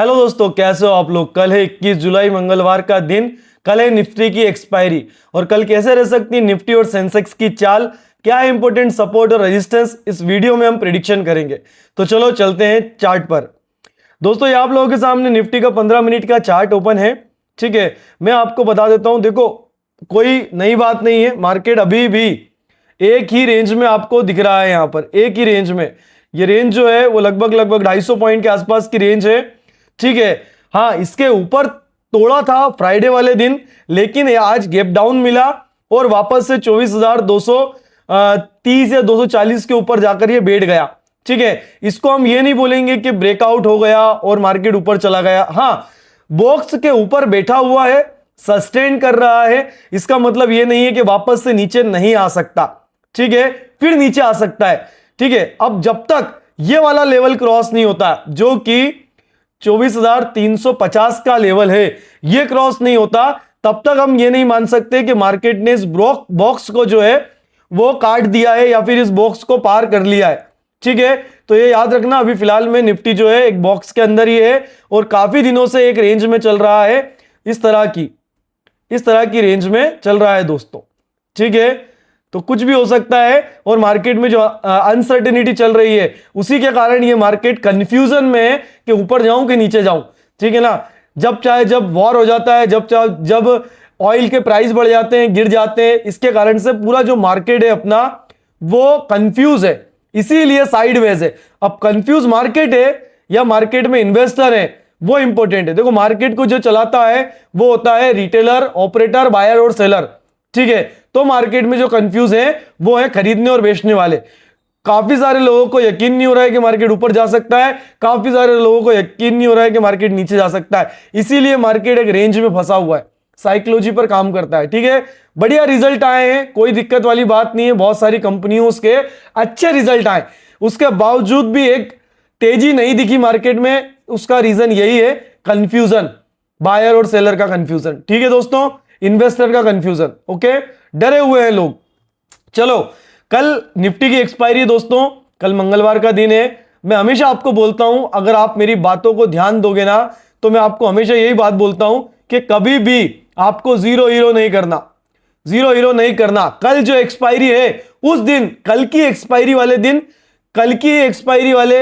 Hello दोस्तों, कैसे हो आप लोग। कल है 21 जुलाई मंगलवार का दिन। कल है निफ्टी की एक्सपायरी और कल कैसे रह सकती है निफ्टी और सेंसेक्स की चाल, क्या है इंपॉर्टेंट सपोर्ट और रेजिस्टेंस, इस वीडियो में हम प्रेडिक्शन करेंगे। तो चलो चलते हैं चार्ट पर। दोस्तों ये आप लोगों के सामने निफ्टी का 15 मिनट का चार्ट ओपन है। ठीक है, मैं आपको बता देता हूं। देखो कोई नई बात नहीं है, मार्केट अभी भी एक ही रेंज में आपको दिख रहा है। यहां पर एक ही रेंज में, ये रेंज जो है वो लगभग 250 पॉइंट के आसपास की रेंज है। ठीक है, हाँ इसके ऊपर तोड़ा था फ्राइडे वाले दिन, लेकिन आज गैप डाउन मिला और वापस से 24,230 या 240 के ऊपर जाकर ये बैठ गया। ठीक है, इसको हम ये नहीं बोलेंगे कि ब्रेकआउट हो गया और मार्केट ऊपर चला गया। हाँ, बॉक्स के ऊपर बैठा हुआ है, सस्टेन कर रहा है, इसका मतलब ये नहीं है कि वापस से नीचे नहीं आ सकता। ठीक है, फिर नीचे आ सकता है। ठीक है, अब जब तक ये वाला लेवल क्रॉस नहीं होता, जो कि 24,350 का लेवल है, ये क्रॉस नहीं होता, तब तक हम ये नहीं मान सकते कि मार्केट ने इस बॉक्स को जो है वो काट दिया है या फिर इस बॉक्स को पार कर लिया है। ठीक है, तो ये याद रखना, अभी फिलहाल में निफ्टी जो है एक बॉक्स के अंदर ही है और काफी दिनों से एक रेंज में चल रहा है, इस तरह की रेंज में चल रहा है दोस्तों। ठीक है, तो कुछ भी हो सकता है और मार्केट में जो अनसर्टेनिटी चल रही है उसी के कारण ये मार्केट कंफ्यूजन में है कि ऊपर जाऊं कि नीचे जाऊं। ठीक है ना, जब वॉर हो जाता है, जब ऑयल के प्राइस बढ़ जाते हैं, गिर जाते हैं, इसके कारण से पूरा जो मार्केट है अपना वो कंफ्यूज है, इसीलिए साइडवेज है। अब कंफ्यूज मार्केट है या मार्केट में इन्वेस्टर है, वो इंपॉर्टेंट है। देखो मार्केट को जो चलाता है वो होता है रिटेलर, ऑपरेटर, बायर और सेलर। ठीक है, तो मार्केट में जो कंफ्यूज है वो है खरीदने और बेचने वाले। काफी सारे लोगों को यकीन नहीं हो रहा है कि मार्केट ऊपर जा सकता है, काफी सारे लोगों को यकीन नहीं हो रहा है कि मार्केट नीचे जा सकता है, इसीलिए मार्केट एक रेंज में फंसा हुआ है, साइकोलॉजी पर काम करता है। ठीक है, बढ़िया रिजल्ट आए हैं, कोई दिक्कत वाली बात नहीं है, बहुत सारी कंपनियों के अच्छे रिजल्ट आए, उसके बावजूद भी एक तेजी नहीं दिखी मार्केट में। उसका रीजन यही है, कंफ्यूजन, बायर और सेलर का कंफ्यूजन। ठीक है दोस्तों, इन्वेस्टर का कंफ्यूजन। ओके, डरे हुए हैं लोग। चलो, कल निफ्टी की एक्सपायरी है दोस्तों, कल मंगलवार का दिन है। मैं हमेशा आपको बोलता हूं, अगर आप मेरी बातों को ध्यान दोगे ना, तो मैं आपको हमेशा यही बात बोलता हूं कि कभी भी आपको जीरो हीरो नहीं करना, जीरो हीरो नहीं करना। कल जो एक्सपायरी है उस दिन, कल की एक्सपायरी वाले दिन, कल की एक्सपायरी वाले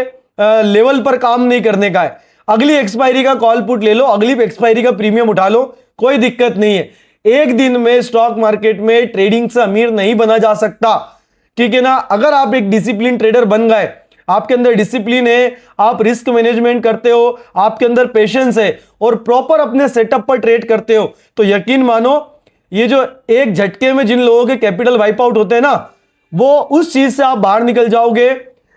लेवल पर काम नहीं करने का है। अगली एक्सपायरी का कॉल पुट ले लो, अगली एक्सपायरी का प्रीमियम उठा लो, कोई दिक्कत नहीं है। एक दिन में स्टॉक मार्केट में ट्रेडिंग से अमीर नहीं बना जा सकता। ठीक है ना, अगर आप एक डिसिप्लिन ट्रेडर बन गए, आपके अंदर डिसिप्लिन है, आप रिस्क मैनेजमेंट करते हो, आपके अंदर पेशेंस है और प्रॉपर अपने सेटअप पर ट्रेड करते हो, तो यकीन मानो ये जो एक झटके में जिन लोगों के कैपिटल वाइप आउट होते हैं ना, वो उस चीज से आप बाहर निकल जाओगे।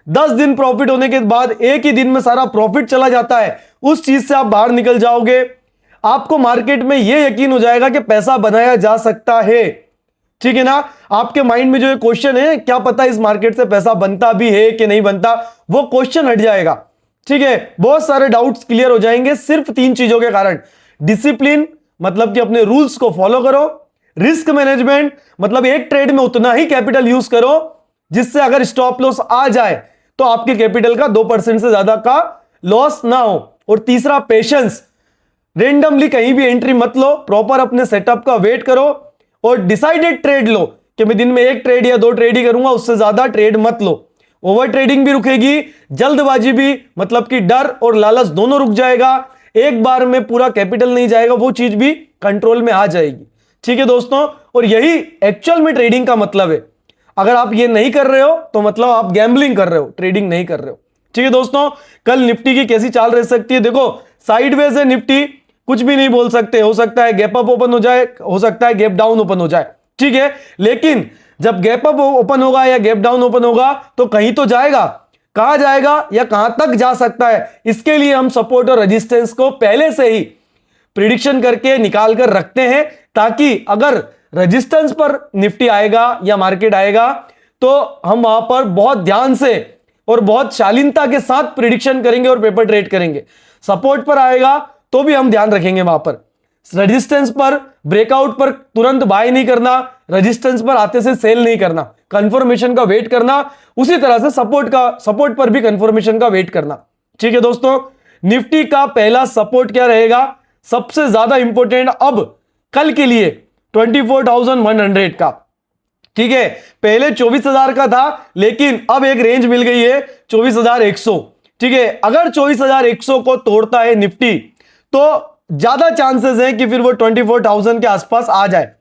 10 दिन प्रॉफिट होने के बाद एक ही दिन में सारा प्रॉफिट चला जाता है, उस चीज से आप बाहर निकल जाओगे। आपको मार्केट में यह यकीन हो जाएगा कि पैसा बनाया जा सकता है। ठीक है ना, आपके माइंड में जो क्वेश्चन है, क्या पता इस मार्केट से पैसा बनता भी है कि नहीं बनता, वो क्वेश्चन हट जाएगा। ठीक है, बहुत सारे डाउट्स क्लियर हो जाएंगे सिर्फ 3 चीजों के कारण। डिसिप्लिन, मतलब कि अपने रूल्स को फॉलो करो। रिस्क मैनेजमेंट, मतलब एक ट्रेड में उतना ही कैपिटल यूज करो जिससे अगर स्टॉप लॉस आ जाए तो आपके कैपिटल का 2% से ज्यादा का लॉस ना हो। और तीसरा पेशेंस, रेंडमली कहीं भी एंट्री मत लो, प्रॉपर अपने सेटअप का वेट करो और डिसाइडेड ट्रेड लो कि मैं दिन में 1 ट्रेड या 2 ट्रेड ही करूंगा, उससे ज्यादा ट्रेड मत लो। ओवर ट्रेडिंग भी रुकेगी, जल्दबाजी भी, मतलब कि डर और लालच दोनों रुक जाएगा, एक बार में पूरा कैपिटल नहीं जाएगा, वो चीज भी कंट्रोल में आ जाएगी। ठीक है दोस्तों, और यही एक्चुअल में ट्रेडिंग का मतलब है। अगर आप ये नहीं कर रहे हो तो मतलब आप गैम्बलिंग कर रहे हो, ट्रेडिंग नहीं कर रहे हो। ठीक है दोस्तों, कल निफ्टी की कैसी चाल रह सकती है, देखो साइडवेज है निफ्टी, कुछ भी नहीं बोल सकते, हो सकता है गैप अप ओपन हो जाए, हो सकता है गैप डाउन ओपन हो जाए। ठीक है, लेकिन जब गैप अप ओपन होगा या गैप डाउन ओपन होगा तो कहीं तो जाएगा, कहां जाएगा या कहां तक जा सकता है, इसके लिए हम सपोर्ट और रेजिस्टेंस को पहले से ही प्रिडिक्शन करके निकाल कर रखते हैं, ताकि अगर रेजिस्टेंस पर निफ्टी आएगा या मार्केट आएगा तो हम वहां पर बहुत ध्यान से और बहुत शालीनता के साथ प्रिडिक्शन करेंगे और पेपर ट्रेड करेंगे। सपोर्ट पर आएगा तो भी हम ध्यान रखेंगे वहां पर। रेजिस्टेंस पर, ब्रेकआउट पर तुरंत बाय नहीं करना, रेजिस्टेंस पर आते से सेल नहीं करना, कंफर्मेशन का वेट करना, उसी तरह से सपोर्ट पर भी कंफर्मेशन का वेट करना। ठीक है दोस्तों, निफ्टी का पहला सपोर्ट क्या रहेगा, सबसे ज्यादा इंपॉर्टेंट अब कल के लिए 24,100 का। ठीक है, पहले 24,000 का था, लेकिन अब एक रेंज मिल गई है 24,100। ठीक है, अगर 24,100 को तोड़ता है निफ्टी तो ज्यादा चांसेस हैं कि फिर वो 24,000 के आसपास आ जाए।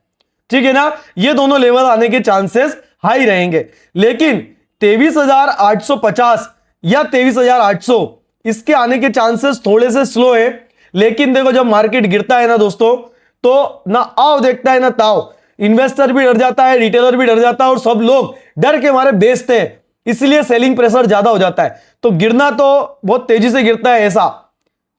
ठीक है ना, ये दोनों लेवल आने के चांसेस हाई रहेंगे। लेकिन 23,850 या 23,800 इसके आने के चांसेस थोड़े से स्लो है। लेकिन देखो, जब मार्केट गिरता है ना दोस्तों, तो ना आओ देखता है ना ताओ, इन्वेस्टर भी डर जाता है, रिटेलर भी डर जाता है, और सब लोग डर के मारे बेचते हैं, इसलिए सेलिंग प्रेशर ज्यादा हो जाता है। तो गिरना तो बहुत तेजी से गिरता है। ऐसा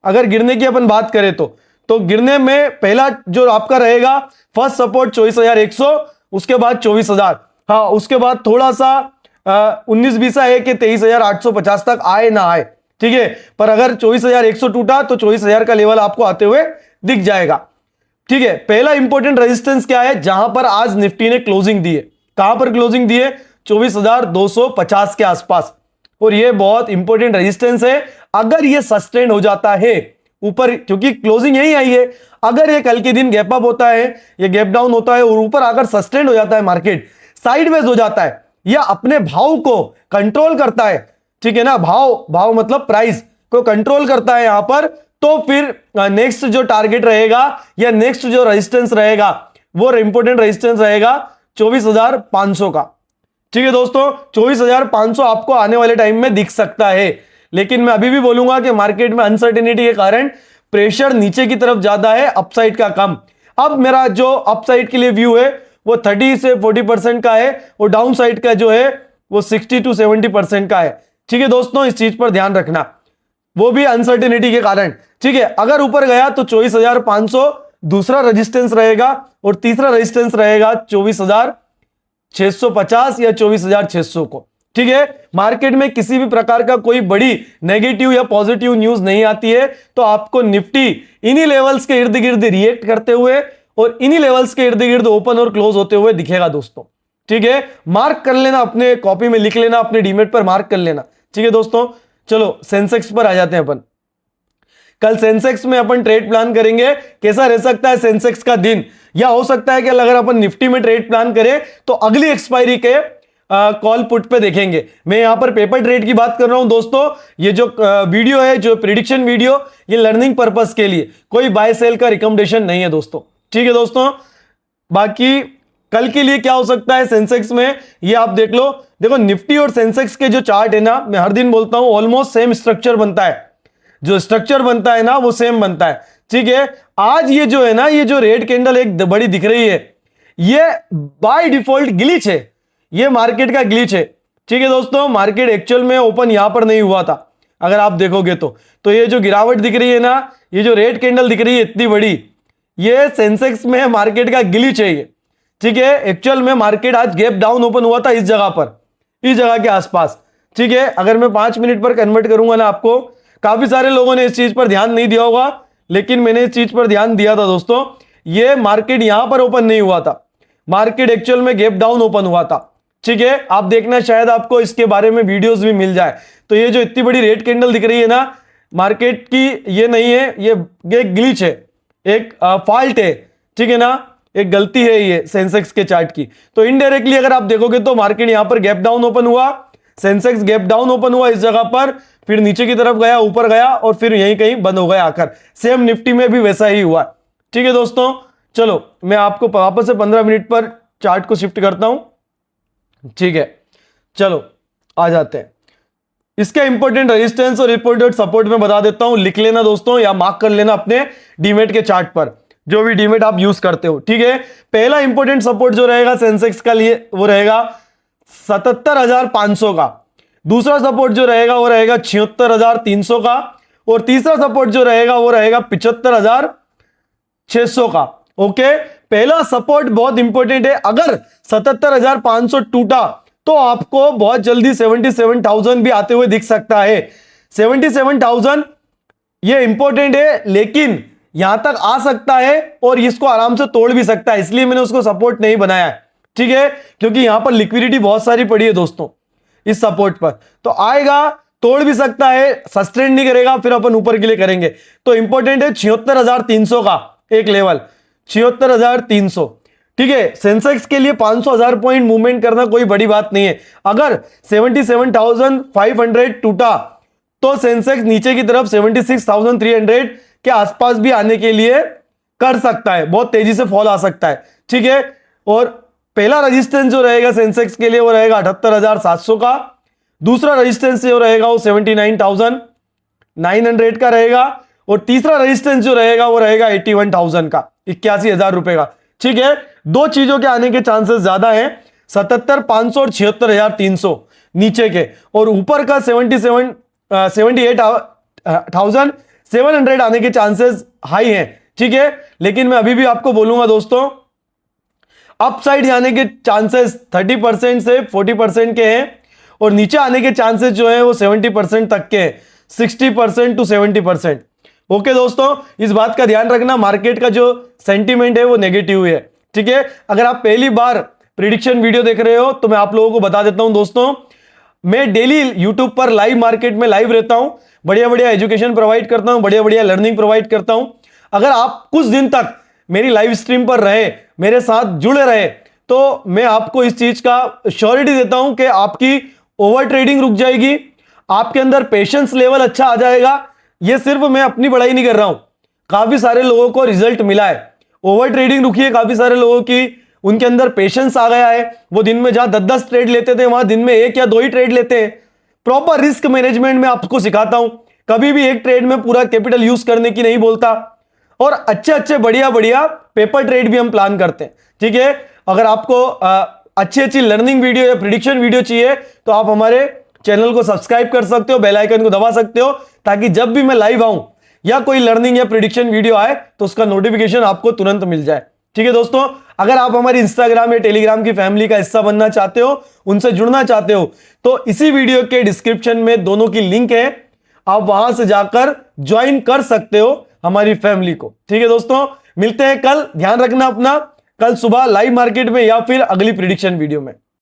अगर गिरने की अपन बात करें तो गिरने में पहला जो आपका रहेगा फर्स्ट सपोर्ट 24,100, उसके बाद 24,000, हाँ उसके बाद थोड़ा सा 19-20 है कि 23,850 तक आए ना आए। ठीक है, पर अगर 24,100 टूटा तो 24,000 का लेवल आपको आते हुए दिख जाएगा। ठीक है, पहला इंपॉर्टेंट रेजिस्टेंस क्या है, जहां पर आज निफ्टी ने क्लोजिंग दी है, कहां पर क्लोजिंग दी है, 24,250 के आसपास, और ये बहुत इंपॉर्टेंट रेजिस्टेंस है। अगर ये सस्टेन हो जाता है ऊपर, क्योंकि क्लोजिंग यही आई है, अगर ये कल के दिन गैप अप होता है, ये गैप डाउन होता है और ऊपर आकर सस्टेन हो जाता है, मार्केट साइडवेज हो जाता है या अपने भाव को कंट्रोल करता है, ठीक है ना, भाव मतलब प्राइस को कंट्रोल करता है यहां पर, तो फिर नेक्स्ट जो टारगेट रहेगा या नेक्स्ट जो रेजिस्टेंस रहेगा वो इंपॉर्टेंट रेजिस्टेंस रहेगा 24,500 का। ठीक है दोस्तों, 24,500 आपको आने वाले टाइम में दिख सकता है। लेकिन मैं अभी भी बोलूंगा कि मार्केट में अनसर्टेनिटी के कारण प्रेशर नीचे की तरफ ज्यादा है, अपसाइड का कम। अब मेरा जो अपसाइड के लिए व्यू है वो 30 से 40% का है, और डाउन साइड का जो है वो 60 to 70% का है। ठीक है दोस्तों, इस चीज पर ध्यान रखना, वो भी अनसर्टेनिटी के कारण। ठीक है, अगर ऊपर गया तो 24,500 दूसरा रेजिस्टेंस रहेगा, और तीसरा रेजिस्टेंस रहेगा 24,650 या 24,600 को। ठीक है, मार्केट में किसी भी प्रकार का कोई बड़ी नेगेटिव या पॉजिटिव न्यूज नहीं आती है, तो आपको निफ्टी इन्हीं लेवल्स के इर्द गिर्द रिएक्ट करते हुए और इन्हीं लेवल्स के इर्द गिर्द ओपन और क्लोज होते हुए दिखेगा दोस्तों। ठीक है, मार्क कर लेना, अपने कॉपी में लिख लेना, अपने डीमेट पर मार्क कर लेना। ठीक है दोस्तों, चलो सेंसेक्स पर आ जाते हैं अपन। कल सेंसेक्स में अपन ट्रेड प्लान करेंगे, कैसा रह सकता है सेंसेक्स का दिन, या हो सकता है कि अगर अपन निफ्टी में ट्रेड प्लान करें तो अगली एक्सपायरी के कॉल पुट पे देखेंगे। मैं यहां पर पेपर ट्रेड की बात कर रहा हूं दोस्तों। ये जो वीडियो है, जो प्रिडिक्शन वीडियो, ये लर्निंग पर्पस के लिए, कोई बाय सेल का रिकमेंडेशन नहीं है दोस्तों। ठीक है दोस्तों, बाकी कल के लिए क्या हो सकता है सेंसेक्स में, ये आप देख लो। देखो, निफ्टी और सेंसेक्स के जो चार्ट है ना, मैं हर दिन बोलता हूं ऑलमोस्ट सेम स्ट्रक्चर बनता है, जो स्ट्रक्चर बनता है ना वो सेम बनता है। ठीक है, आज ये जो है ना, ये जो रेड कैंडल एक बड़ी दिख रही है, ये बाय डिफॉल्ट ग्लिच है, ये मार्केट का ग्लिच है। ठीक है दोस्तों, मार्केट एक्चुअल में ओपन यहां पर नहीं हुआ था, अगर आप देखोगे तो ये जो गिरावट दिख रही है ना, ये जो रेड कैंडल दिख रही है इतनी बड़ी, ये सेंसेक्स में मार्केट का ग्लिच है ये। ठीक है, एक्चुअल में मार्केट आज गैप डाउन ओपन हुआ था इस जगह पर, इस जगह के आसपास। ठीक है, अगर मैं 5 मिनट पर कन्वर्ट करूंगा ना आपको, काफी सारे लोगों ने इस चीज पर ध्यान नहीं दिया होगा, लेकिन मैंने इस चीज पर ध्यान दिया था दोस्तों। ये मार्केट यहां पर ओपन नहीं हुआ था, मार्केट एक्चुअल में गैप डाउन ओपन हुआ था। ठीक है, आप देखना, शायद आपको इसके बारे में वीडियोस भी मिल जाए। तो ये जो इतनी बड़ी रेड कैंडल दिख रही है ना मार्केट की, ये नहीं है, ये ग्लिच है, एक फॉल्ट है। ठीक है ना, एक गलती है ये सेंसेक्स के चार्ट की। तो इनडायरेक्टली अगर आप देखोगे तो मार्केट यहां पर गैप डाउन ओपन हुआ, सेंसेक्स गैप डाउन ओपन हुआ इस जगह पर, फिर नीचे की तरफ गया, ऊपर गया, और फिर यहीं कहीं बंद हो गया आकर। सेम निफ्टी में भी वैसा ही हुआ। ठीक है दोस्तों, चलो मैं आपको वापस से 15 मिनट पर चार्ट को शिफ्ट करता हूं। ठीक है, चलो आ जाते हैं। इसका इंपॉर्टेंट रेजिस्टेंस और इंपॉर्टेंट सपोर्ट में बता देता हूं, लिख लेना दोस्तों या मार्क कर लेना अपने डीमेट के चार्ट पर, जो भी डीमेट आप यूज करते हो। ठीक है, पहला इंपॉर्टेंट सपोर्ट जो रहेगा सेंसेक्स का लिए वो रहेगा 77,500 का, दूसरा सपोर्ट जो रहेगा वो रहेगा 76,300 का, और तीसरा सपोर्ट जो रहेगा वो रहेगा 75,600 का। ओके, पहला सपोर्ट बहुत इंपॉर्टेंट है, अगर 77,500 टूटा तो आपको बहुत जल्दी 77,000 भी आते हुए दिख सकता है। 77,000 ये इंपॉर्टेंट है, लेकिन यहां तक आ सकता है और इसको आराम से तोड़ भी सकता है, इसलिए मैंने उसको सपोर्ट नहीं बनाया है। ठीक है, क्योंकि यहां पर लिक्विडिटी बहुत सारी पड़ी है दोस्तों इस सपोर्ट पर, तो आएगा तोड़ भी सकता है, सस्टेन नहीं करेगा, फिर अपन ऊपर के लिए करेंगे। तो इंपॉर्टेंट है 76,300 का एक लेवल, 76,300। ठीक है, सेंसेक्स के लिए 500,000 पॉइंट मूवमेंट करना कोई बड़ी बात नहीं है। अगर 77,500 टूटा तो सेंसेक्स नीचे की तरफ 76,300 के आसपास भी आने के लिए कर सकता है, बहुत तेजी से फॉल आ सकता है। ठीक है, और पहला रेजिस्टेंस जो रहेगा सेंसेक्स के लिए वो रहेगा 78,700 का, दूसरा रेजिस्टेंस जो रहेगा वो 79,900 का रहेगा, और तीसरा रेजिस्टेंस जो रहेगा वो रहेगा 81,000 का, 81,000 रुपए का। ठीक है, दो चीजों के आने के चांसेस ज्यादा हैं, 77,500 और 76,300 नीचे के, और ऊपर का 78,700 आने के चांसेस हाई हैं। ठीक है, लेकिन मैं अभी भी आपको बोलूंगा दोस्तों, अपसाइड जाने के चांसेस 30% से 40% के हैं, और नीचे आने के चांसेस जो है वो 70% तक के हैं, 60% to 70%। ओके दोस्तों, इस बात का ध्यान रखना, मार्केट का जो सेंटीमेंट है वो नेगेटिव है। ठीक है, अगर आप पहली बार प्रिडिक्शन वीडियो देख रहे हो तो मैं आप लोगों को बता देता हूं दोस्तों, मैं डेली यूट्यूब पर लाइव मार्केट में लाइव रहता हूं, बढ़िया बढ़िया एजुकेशन प्रोवाइड करता हूं, बढ़िया बढ़िया लर्निंग प्रोवाइड करता हूं। अगर आप कुछ दिन तक मेरी लाइव स्ट्रीम पर रहे, मेरे साथ जुड़े रहे, तो मैं आपको इस चीज का श्योरिटी देता हूं कि आपकी ओवर ट्रेडिंग रुक जाएगी, आपके अंदर पेशेंस लेवल अच्छा आ जाएगा। ये सिर्फ मैं अपनी बढ़ाई नहीं कर रहा हूं, काफी सारे लोगों को रिजल्ट मिला है, ओवर ट्रेडिंग रुकी है काफी सारे लोगों की, उनके अंदर पेशेंस आ गया है। वो दिन में जहां 10-10 ट्रेड लेते थे वहां दिन में 1 या 2 ही ट्रेड लेते हैं। प्रॉपर रिस्क मैनेजमेंट में आपको सिखाता हूं, कभी भी एक ट्रेड में पूरा कैपिटल यूज करने की नहीं बोलता, और अच्छे अच्छे बढ़िया बढ़िया पेपर ट्रेड भी हम प्लान करते हैं। ठीक है, अगर आपको अच्छी अच्छी लर्निंग वीडियो या प्रिडिक्शन वीडियो चाहिए तो आप हमारे चैनल को सब्सक्राइब कर सकते हो, बेल आइकन को दबा सकते हो, ताकि जब भी मैं लाइव आऊं या कोई लर्निंग या प्रिडिक्शन वीडियो आए तो उसका नोटिफिकेशन आपको तुरंत मिल जाए। ठीक है दोस्तों, अगर आप हमारी इंस्टाग्राम या टेलीग्राम की फैमिली का हिस्सा बनना चाहते हो, उनसे जुड़ना चाहते हो, तो इसी वीडियो के डिस्क्रिप्शन में दोनों की लिंक है, आप वहां से जाकर ज्वाइन कर सकते हो हमारी फैमिली को। ठीक है दोस्तों, मिलते हैं कल, ध्यान रखना अपना, कल सुबह लाइव मार्केट में या फिर अगली प्रिडिक्शन वीडियो में।